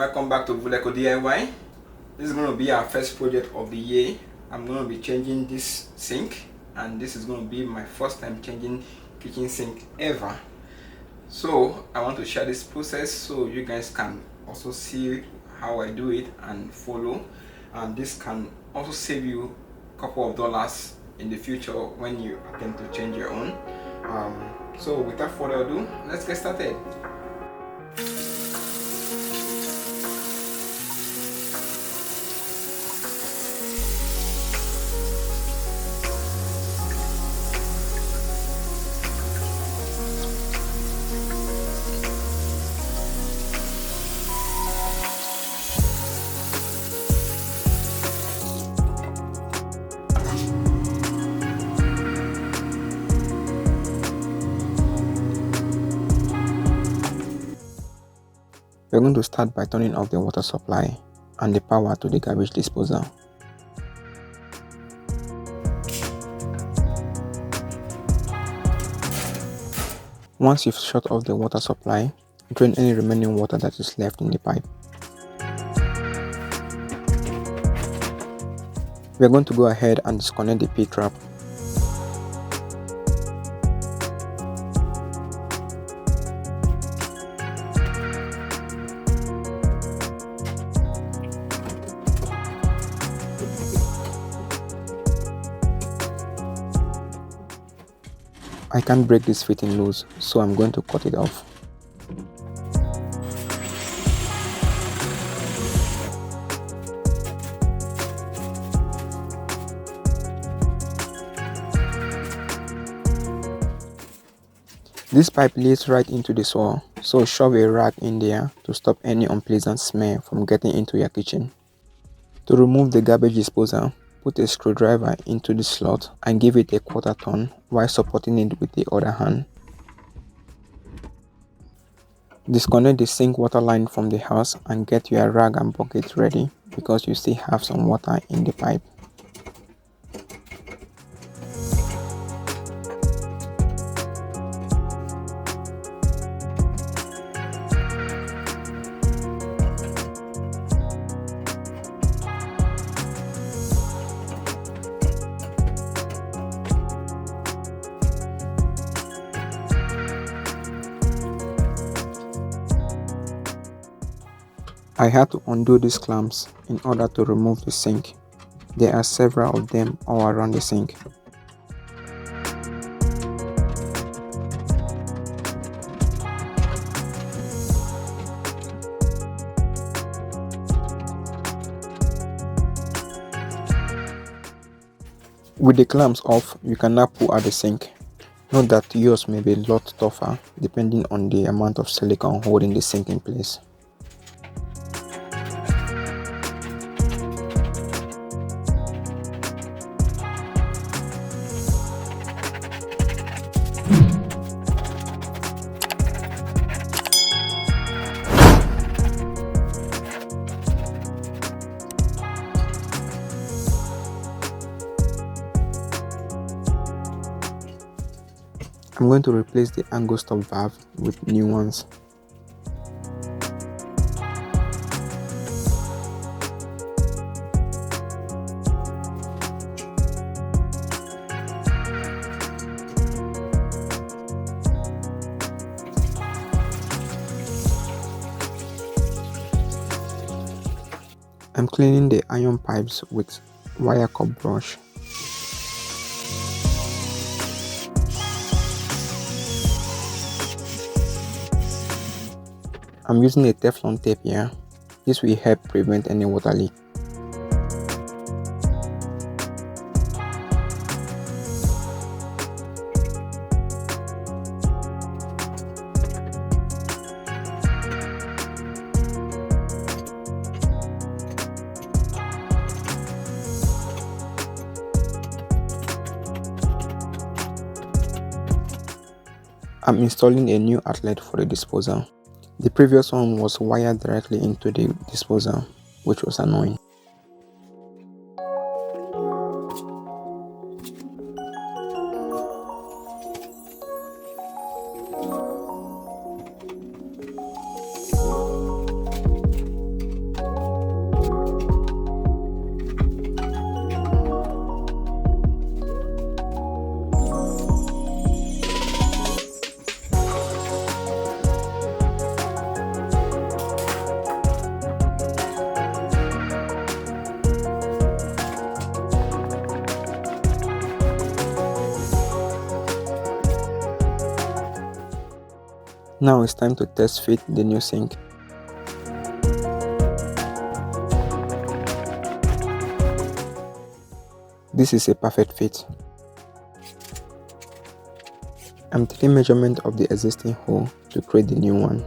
Welcome back to VULECO DIY. This is going to be our first project of the year. I'm going to be changing this sink, and this is going to be my first time changing kitchen sink ever. So I want to share this process so you guys can also see how I do it and follow, and this can also save you a couple of dollars in the future when you attempt to change your own. So without further ado, let's get started. We're going to start by turning off the water supply and the power to the garbage disposal. Once you've shut off the water supply, drain any remaining water that is left in the pipe. We're going to go ahead and disconnect the P-trap. I can't break this fitting loose, so I'm going to cut it off. This pipe leads right into the soil, so shove a rag in there to stop any unpleasant smell from getting into your kitchen. To remove the garbage disposal, put a screwdriver into the slot and give it a quarter turn while supporting it with the other hand. Disconnect the sink water line from the house and get your rag and bucket ready because you still have some water in the pipe. I had to undo these clamps in order to remove the sink. There are several of them all around the sink. With the clamps off, you can now pull out the sink. Note that yours may be a lot tougher depending on the amount of silicone holding the sink in place. I'm going to replace the angle stop valve with new ones. I'm cleaning the iron pipes with wire cup brush. I'm using a Teflon tape here. This will help prevent any water leak. I'm installing a new outlet for the disposal. The previous one was wired directly into the disposal, which was annoying. Now it's time to test fit the new sink. This is a perfect fit. I'm taking measurement of the existing hole to create the new one.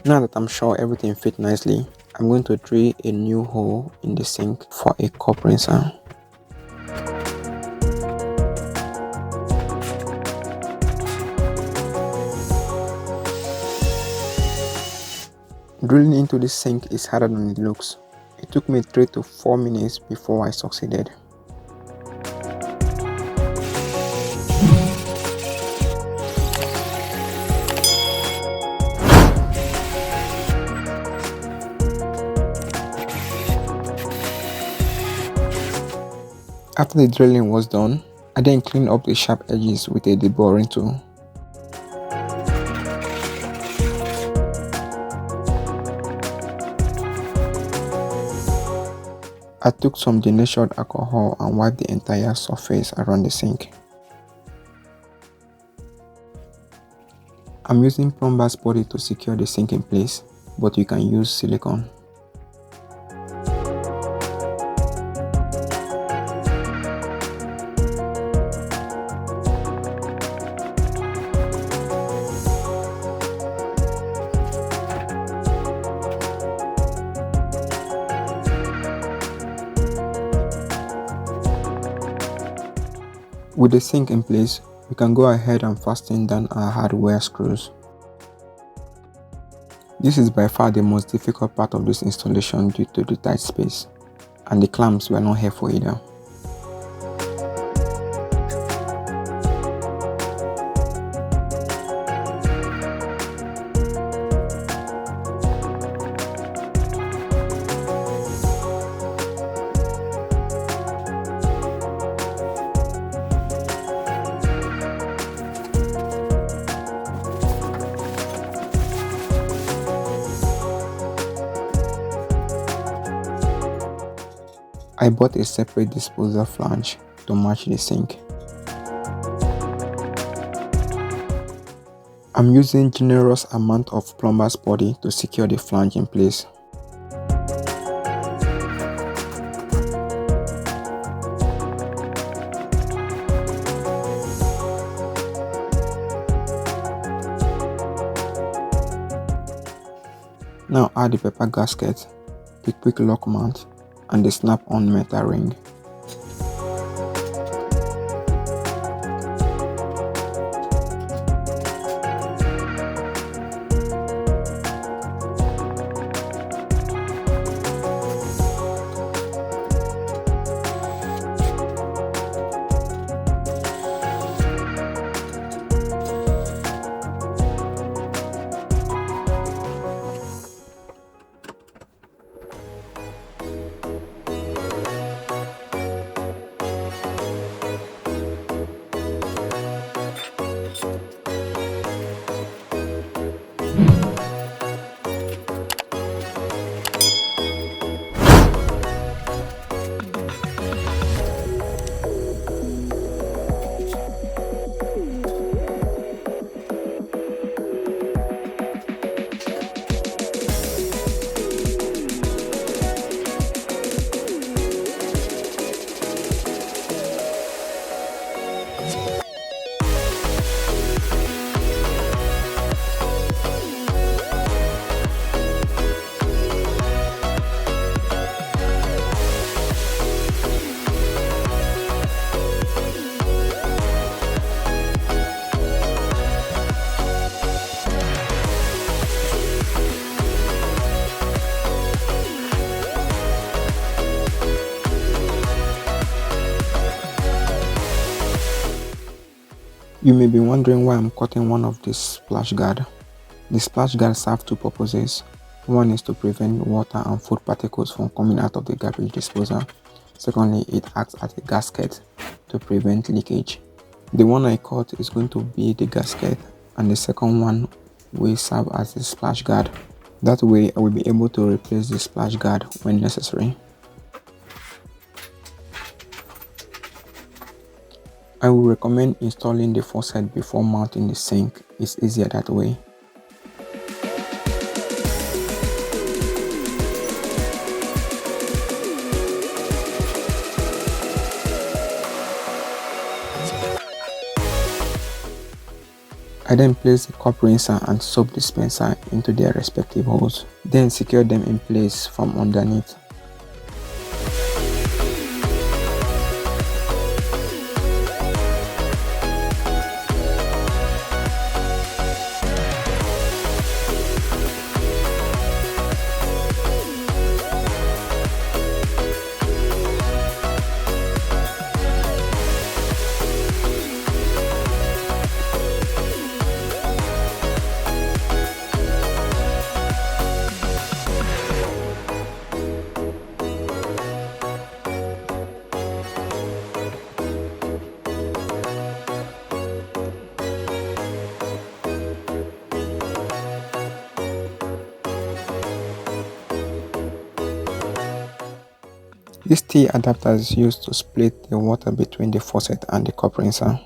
Now that I'm sure everything fit nicely, I'm going to drill a new hole in the sink for a cup rinser. Drilling into the sink is harder than it looks. It took me 3 to 4 minutes before I succeeded. After the drilling was done, I then cleaned up the sharp edges with a deboring tool. I took some denatured alcohol and wiped the entire surface around the sink. I'm using Plumber's Putty to secure the sink in place, but you can use silicone. With the sink in place, we can go ahead and fasten down our hardware screws. This is by far the most difficult part of this installation due to the tight space, and the clamps were not helpful either. I bought a separate disposal flange to match the sink. I'm using generous amount of Plumber's Putty to secure the flange in place. Now add the pepper gasket, the quick lock mount, and the snap-on metal ring. You may be wondering why I'm cutting one of this splash guard. The splash guard serves two purposes. One is to prevent water and food particles from coming out of the garbage disposal. Secondly, it acts as a gasket to prevent leakage. The one I cut is going to be the gasket, and the second one will serve as the splash guard. That way I will be able to replace the splash guard when necessary. I will recommend installing the faucet before mounting the sink. It's easier that way. I then place the cup rinser and soap dispenser into their respective holes, then secure them in place from underneath. This T adapter is used to split the water between the faucet and the cup rinser.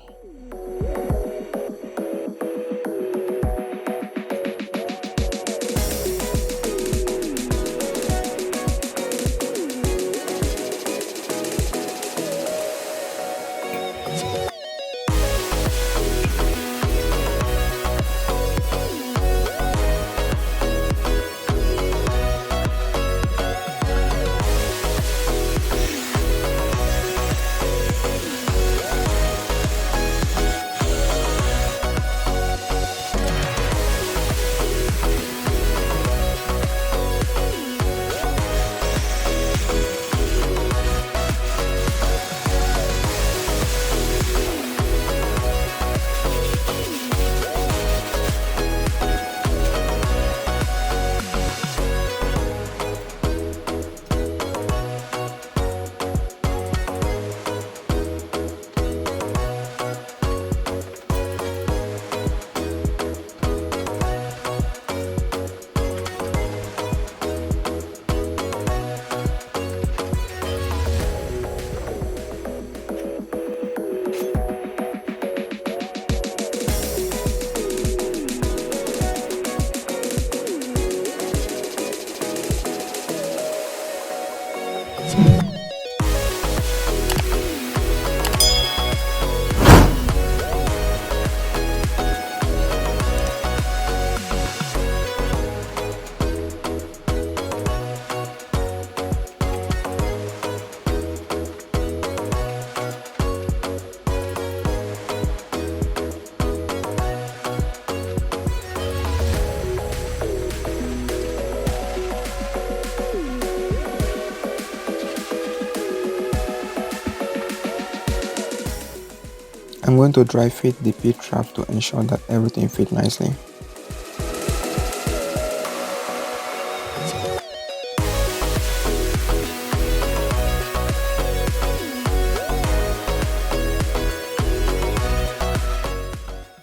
I'm going to dry fit the P-trap to ensure that everything fits nicely.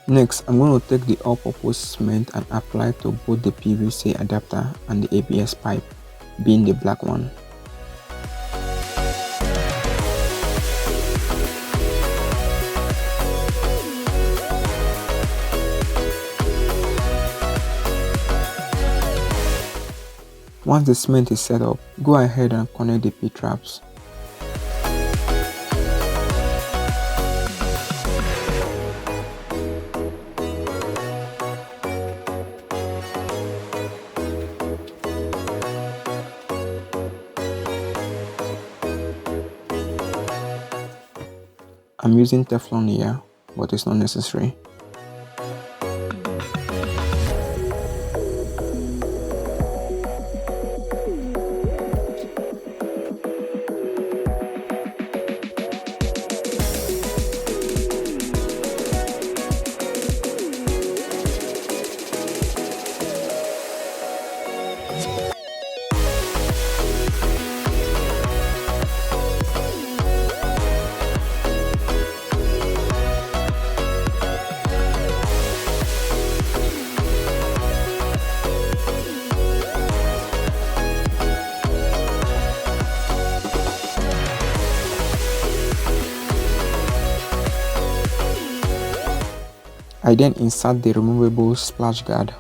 Next, I'm going to take the all-purpose cement and apply to both the PVC adapter and the ABS pipe, being the black one. Once the cement is set up, go ahead and connect the P-traps. I'm using Teflon here, but it's not necessary. I then insert the removable splash guard.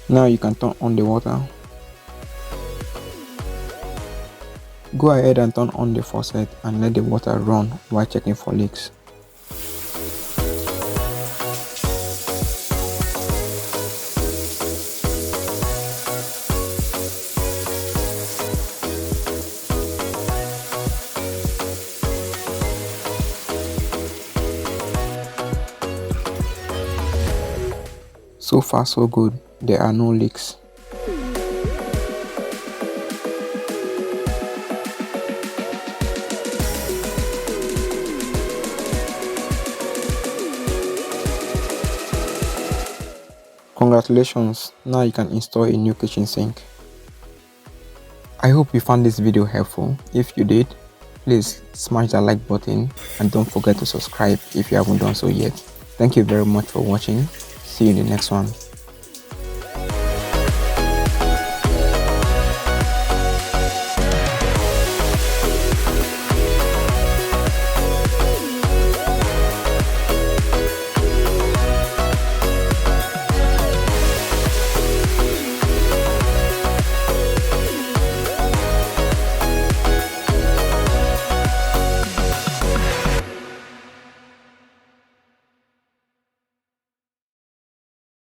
Now you can turn on the water. Go ahead and turn on the faucet and let the water run while checking for leaks. So far so good, there are no leaks. Congratulations, now you can install a new kitchen sink. I hope you found this video helpful. If you did, please smash that like button and don't forget to subscribe if you haven't done so yet. Thank you very much for watching. See you in the next one.